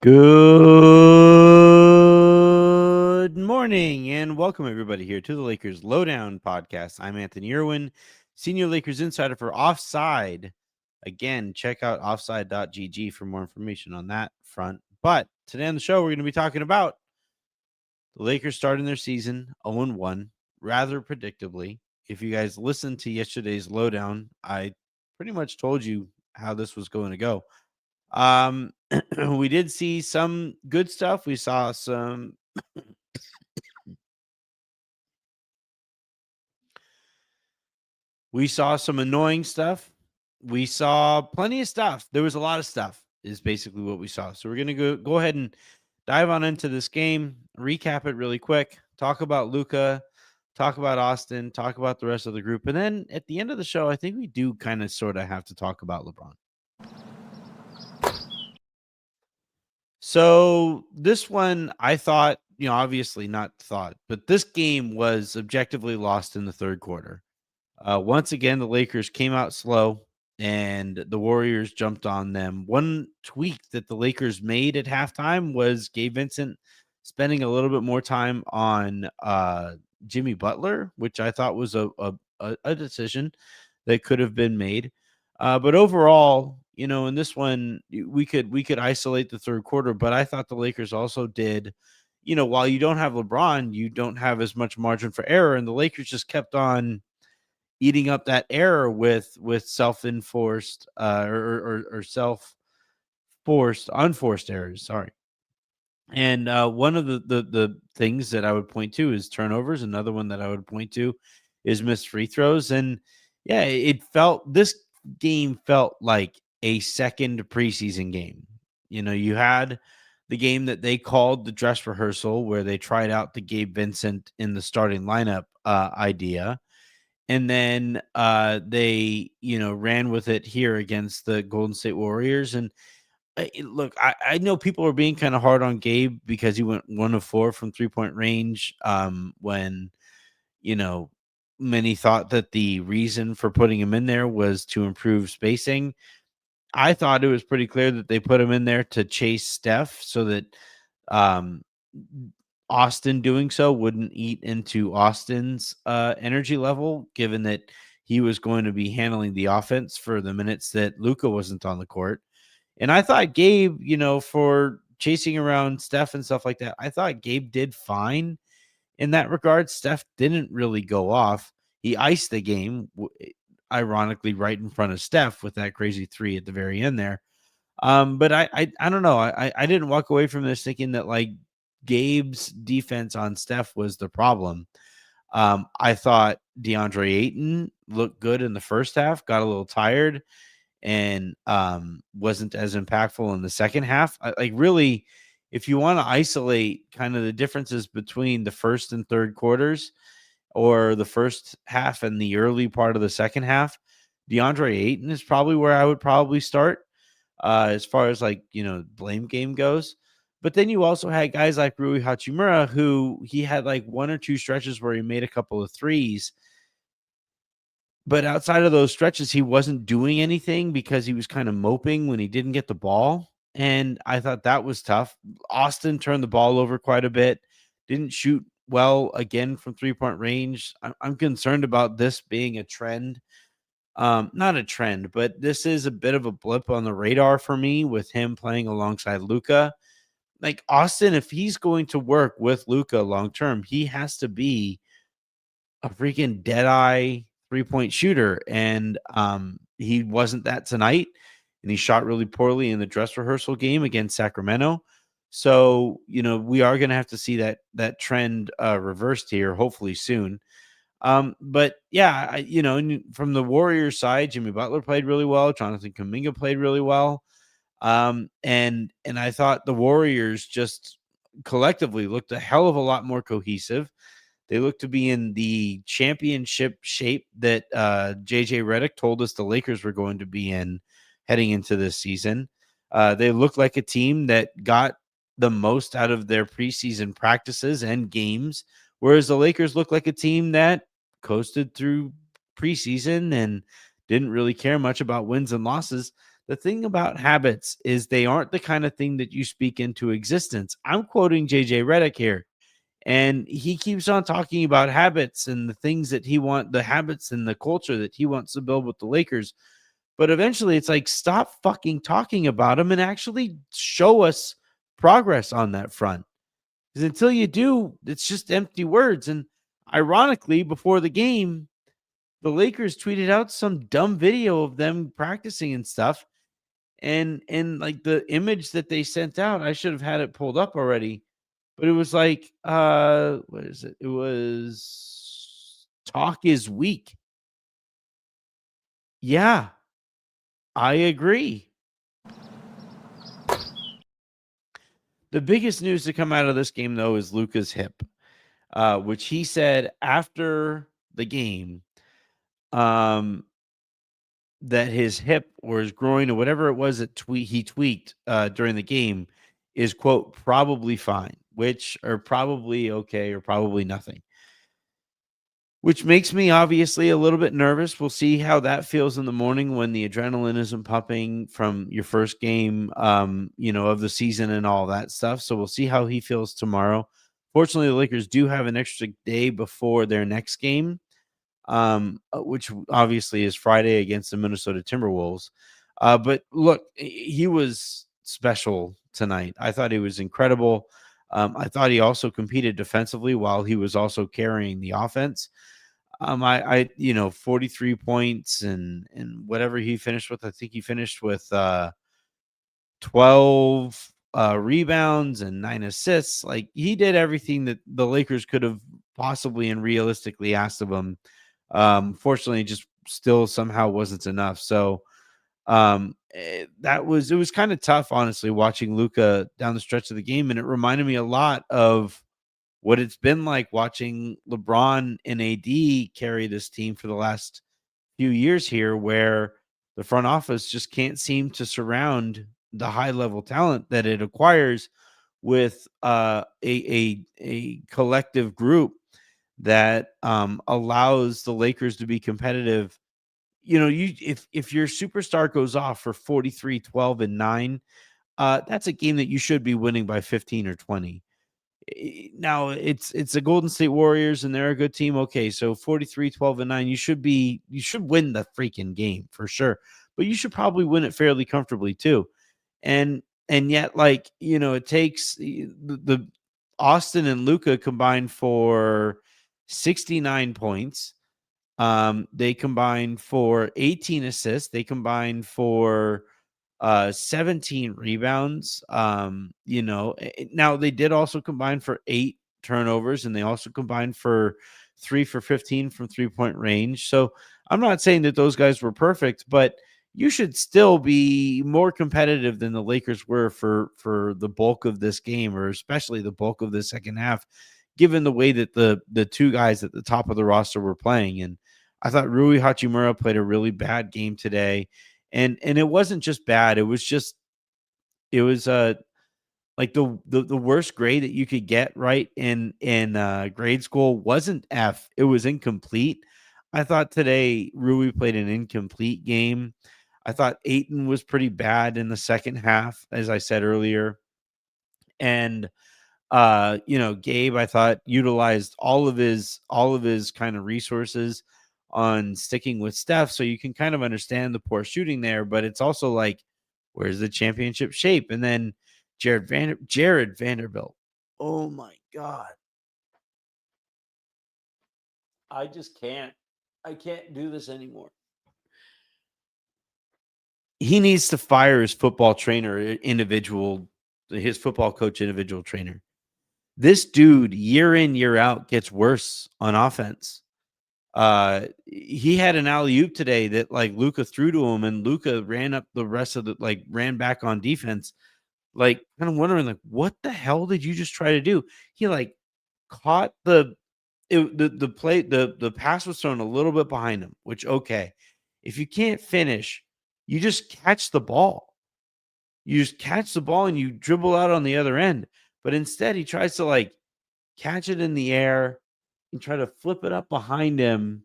Good morning and welcome everybody here to the Lakers Lowdown podcast. I'm Anthony Irwin, Senior Lakers Insider for Offside. Again, check out offside.gg for more information on that front. But today on the show, we're going to be talking about the Lakers starting their season 0-1, rather predictably. If you guys listened to yesterday's Lowdown, I pretty much told you how this was going to go. We did see some good stuff. We saw some annoying stuff. We saw plenty of stuff. There was a lot of stuff is basically what we saw. So we're going to go ahead and dive on into this game, recap it really quick, talk about Luka, talk about Austin, talk about the rest of the group. And then at the end of the show, I think we do kind of sort of have to talk about LeBron. So this one, I thought, obviously not thought, but this game was objectively lost in the third quarter. Once again, the Lakers came out slow and the Warriors jumped on them. One tweak that the Lakers made at halftime was Gabe Vincent spending a little bit more time on Jimmy Butler, which I thought was a decision that could have been made. But overall, in this one, we could isolate the third quarter, but I thought the Lakers also did. While you don't have LeBron, you don't have as much margin for error, and the Lakers just kept on eating up that error with self-enforced or self-forced unforced errors. Sorry. And one of the things that I would point to is turnovers. Another one that I would point to is missed free throws. And yeah, this game felt like a second preseason game. You had the game that they called the dress rehearsal where they tried out the Gabe Vincent in the starting lineup idea. And then they, ran with it here against the Golden State Warriors. And look, I know people are being kind of hard on Gabe because he went 1 of 4 from 3-point range. When you know many thought that the reason for putting him in there was to improve spacing. I thought it was pretty clear that they put him in there to chase Steph so that um, Austin doing so wouldn't eat into Austin's energy level, given that he was going to be handling the offense for the minutes that Luka wasn't on the court. And I thought Gabe, for chasing around Steph and stuff like that, I thought Gabe did fine in that regard. Steph didn't really go off. He iced the game, ironically, right in front of Steph with that crazy three at the very end there. But I don't know. I didn't walk away from this thinking that like Gabe's defense on Steph was the problem. I thought DeAndre Ayton looked good in the first half, got a little tired, and wasn't as impactful in the second half. Like really, if you want to isolate kind of the differences between the first and third quarters, or the first half and the early part of the second half, DeAndre Ayton is probably where I would probably start as far as like, blame game goes. But then you also had guys like Rui Hachimura, who he had like one or two stretches where he made a couple of threes. But outside of those stretches, he wasn't doing anything because he was kind of moping when he didn't get the ball. And I thought that was tough. Austin turned the ball over quite a bit, didn't shoot well again from 3-point range. I'm concerned about this being a trend. Not a trend, but this is a bit of a blip on the radar for me with him playing alongside Luka. Like Austin, if he's going to work with Luka long term, he has to be a freaking dead eye 3-point shooter. And he wasn't that tonight. And he shot really poorly in the dress rehearsal game against Sacramento. So, we are going to have to see that trend reversed here, hopefully soon. But yeah, from the Warriors side, Jimmy Butler played really well. Jonathan Kuminga played really well. And I thought the Warriors just collectively looked a hell of a lot more cohesive. They look to be in the championship shape that JJ Redick told us the Lakers were going to be in heading into this season. They look like a team that got the most out of their preseason practices and games, whereas the Lakers look like a team that coasted through preseason and didn't really care much about wins and losses. The thing about habits is they aren't the kind of thing that you speak into existence. I'm quoting JJ Redick here, and he keeps on talking about habits and the things that the habits and the culture that he wants to build with the Lakers. But eventually it's like, stop fucking talking about them and actually show us progress on that front. Because until you do, it's just empty words. And ironically, before the game, the Lakers tweeted out some dumb video of them practicing and stuff. And like the image that they sent out, I should have had it pulled up already. But it was like, what is it? It was talk is weak. Yeah, I agree. The biggest news to come out of this game, though, is Luka's hip, which he said after the game, um, that his hip or his groin or whatever it was that he tweaked during the game is, quote, probably fine, which are probably okay or probably nothing. Which makes me obviously a little bit nervous. We'll see how that feels in the morning when the adrenaline isn't pumping from your first game, of the season and all that stuff. So we'll see how he feels tomorrow. Fortunately, the Lakers do have an extra day before their next game, which obviously is Friday against the Minnesota Timberwolves. But look, he was special tonight. I thought he was incredible. I thought he also competed defensively while he was also carrying the offense. 43 points and whatever he finished with. I think he finished with 12 rebounds and 9 assists. Like, he did everything that the Lakers could have possibly and realistically asked of him. Fortunately, just still somehow wasn't enough. So it was kind of tough, honestly, watching Luka down the stretch of the game, and it reminded me a lot of what it's been like watching LeBron and AD carry this team for the last few years here, where the front office just can't seem to surround the high level talent that it acquires with a collective group that allows the Lakers to be competitive. If your superstar goes off for 43, 12, and 9, that's a game that you should be winning by 15 or 20. Now it's the Golden State Warriors and they're a good team. Okay, so 43, 12, and 9, you should win the freaking game for sure. But you should probably win it fairly comfortably too. And yet, like, it takes the Austin and Luca combined for 69 points. They combined for 18 assists. They combined for 17 rebounds. Now they did also combine for 8 turnovers, and they also combined for 3 for 15 from 3-point range. So I'm not saying that those guys were perfect, but you should still be more competitive than the Lakers were for the bulk of this game, or especially the bulk of the second half, given the way that the two guys at the top of the roster were playing. And I thought Rui Hachimura played a really bad game today. And it wasn't just bad, it was like the worst grade that you could get, right, in grade school wasn't F, it was incomplete. I thought today Rui played an incomplete game. I thought Ayton was pretty bad in the second half, as I said earlier. And Gabe, I thought, utilized all of his kind of resources on sticking with Steph, so you can kind of understand the poor shooting there, but it's also like, where's the championship shape? And then Jared Vanderbilt. Oh my god. I just can't. I can't do this anymore. He needs to fire his football trainer, his football coach, individual trainer. This dude, year in, year out, gets worse on offense. He had an alley oop today that, like, Luca threw to him, and Luca ran up the rest of ran back on defense, like, kind of wondering, like, what the hell did you just try to do? He, like, caught the play, the pass was thrown a little bit behind him, which, okay, if you can't finish, you just catch the ball. You just catch the ball and you dribble out on the other end. But instead, he tries to, like, catch it in the air and try to flip it up behind him.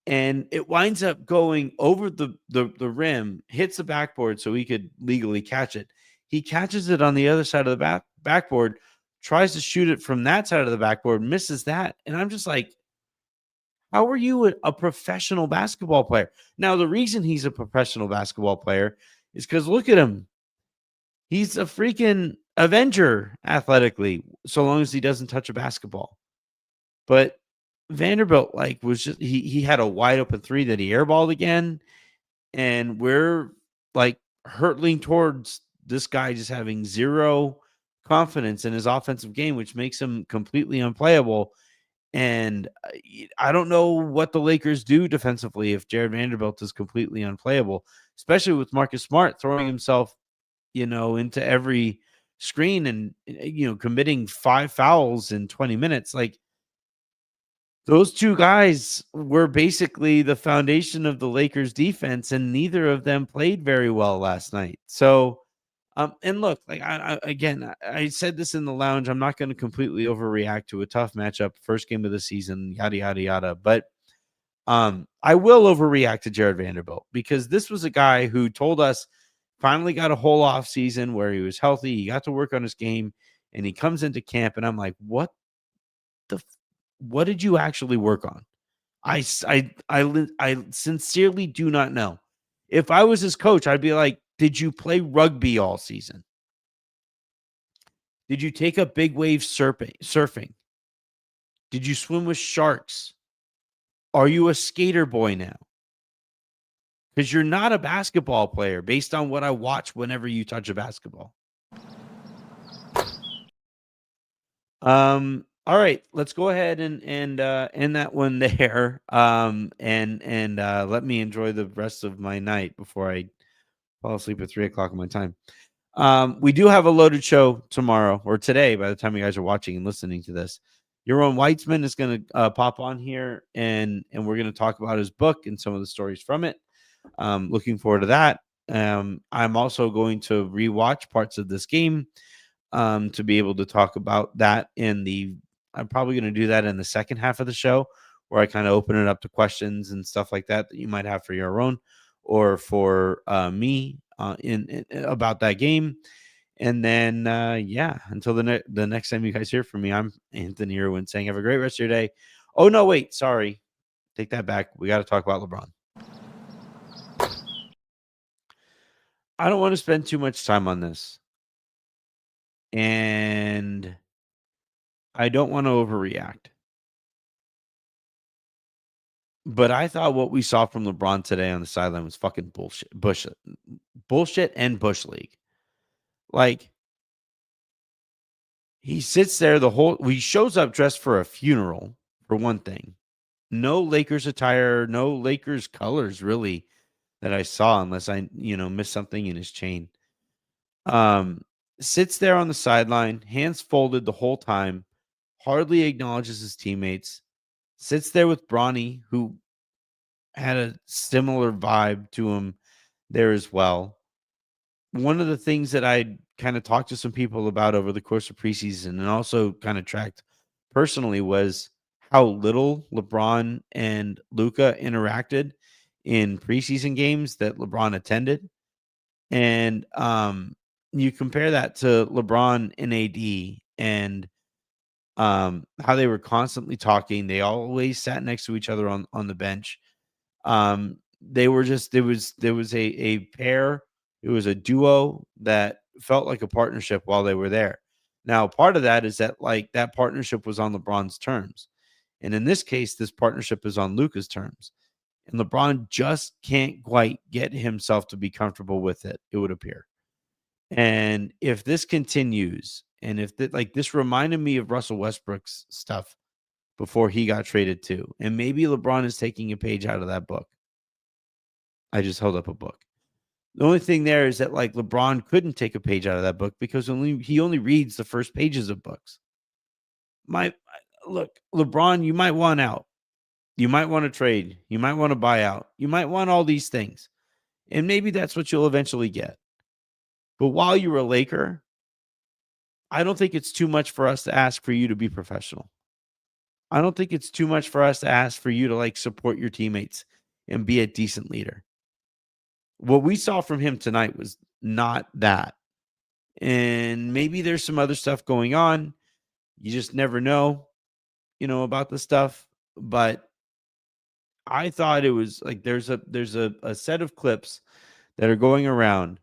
and it winds up going over the rim, hits the backboard so he could legally catch it. He catches it on the other side of the backboard, tries to shoot it from that side of the backboard, misses that, and I'm just like, how are you a professional basketball player? Now, the reason he's a professional basketball player is because look at him. He's a freaking Avenger athletically, so long as he doesn't touch a basketball. But Vanderbilt, like, was just he had a wide open three that he airballed again, and we're like hurtling towards this guy just having zero confidence in his offensive game, which makes him completely unplayable. And I don't know what the Lakers do defensively if Jared Vanderbilt is completely unplayable, especially with Marcus Smart throwing himself, into every screen and, committing 5 fouls in 20 minutes. Like, those two guys were basically the foundation of the Lakers defense, and neither of them played very well last night. So, and look, like I said this in the lounge, I'm not going to completely overreact to a tough matchup, first game of the season, yada yada yada. But I will overreact to Jared Vanderbilt because this was a guy who told us finally got a whole off season where he was healthy, he got to work on his game, and he comes into camp, and I'm like, the, f- what did you actually work on? I sincerely do not know. If I was his coach, I'd be like, did you play rugby all season? Did you take up big wave surfing? Did you swim with sharks? Are you a skater boy now? Because you're not a basketball player based on what I watch whenever you touch a basketball. All right, let's go ahead and end that one there. And let me enjoy the rest of my night before I fall asleep at 3 o'clock my time. We do have a loaded show tomorrow or today by the time you guys are watching and listening to this. Your own Weitzman is going to pop on here and we're going to talk about his book and some of the stories from it. Looking forward to that. I'm also going to rewatch parts of this game to be able to talk about that I'm probably going to do that in the second half of the show where I kind of open it up to questions and stuff like that you might have for your own or for me in about that game. And then, yeah, until the next time you guys hear from me, I'm Anthony Irwin saying, have a great rest of your day. Oh, no, wait, sorry. Take that back. We got to talk about LeBron. I don't want to spend too much time on this. And I don't want to overreact. But I thought what we saw from LeBron today on the sideline was fucking bullshit. Bullshit and Bush League. Like, he sits there he shows up dressed for a funeral, for one thing. No Lakers attire, no Lakers colors really that I saw unless I, missed something in his chain. Um, Sits there on the sideline, hands folded the whole time, hardly acknowledges his teammates, sits there with Bronny, who had a similar vibe to him there as well. One of the things that I kind of talked to some people about over the course of preseason and also kind of tracked personally was how little LeBron and Luka interacted in preseason games that LeBron attended. And you compare that to LeBron and AD and how they were constantly talking. They always sat next to each other on the bench. They were just there was a pair, it was a duo that felt like a partnership while they were there. Now, part of that is that like that partnership was on LeBron's terms. And in this case, this partnership is on Luka's terms. And LeBron just can't quite get himself to be comfortable with it, it would appear. And if this continues, and if this reminded me of Russell Westbrook's stuff before he got traded too. And maybe LeBron is taking a page out of that book. I just held up a book. The only thing there is that like LeBron couldn't take a page out of that book because he only reads the first pages of books. Look, LeBron, you might want out. You might want to trade. You might want to buy out. You might want all these things. And maybe that's what you'll eventually get. But while you're a Laker, I don't think it's too much for us to ask for you to be professional. I don't think it's too much for us to ask for you to like support your teammates and be a decent leader. What we saw from him tonight was not that. And maybe there's some other stuff going on. You just never know, about the stuff. But I thought it was like there's a set of clips that are going around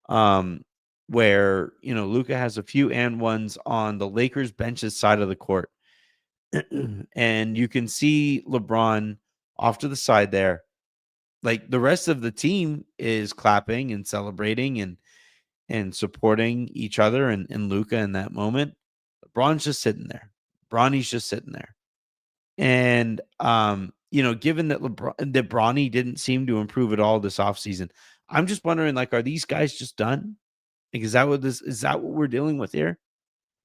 um where Luca has a few and ones on the Lakers bench's side of the court. And you can see LeBron off to the side there. Like the rest of the team is clapping and celebrating and supporting each other and Luca in that moment. LeBron's just sitting there. Bronny's just sitting there. And given that Bronny didn't seem to improve at all this offseason, I'm just wondering, like, are these guys just done? Like, is that what we're dealing with here?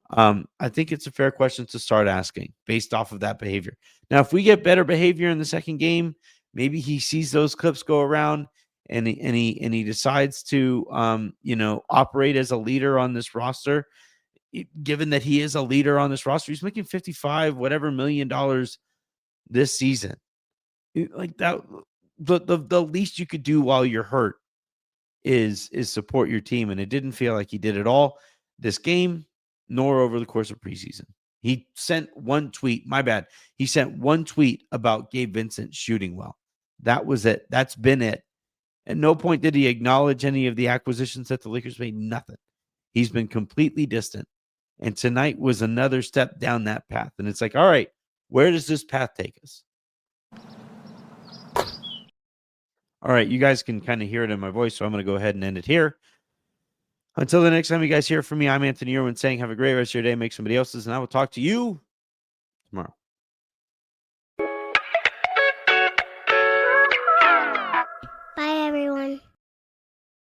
I think it's a fair question to start asking based off of that behavior. Now, if we get better behavior in the second game, maybe he sees those clips go around and he decides to operate as a leader on this roster. Given that he is a leader on this roster, he's making 55 whatever million dollars this season. Like that, the least you could do while you're hurt is support your team, and it didn't feel like he did at all this game, nor over the course of preseason. He sent one tweet. My bad. He sent one tweet about Gabe Vincent shooting well. That was it. That's been it. At no point did he acknowledge any of the acquisitions that the Lakers made. Nothing. He's been completely distant. And tonight was another step down that path. And it's like, all right, where does this path take us? All right, you guys can kind of hear it in my voice, so I'm going to go ahead and end it here. Until the next time you guys hear from me, I'm Anthony Irwin saying have a great rest of your day, make somebody else's, and I will talk to you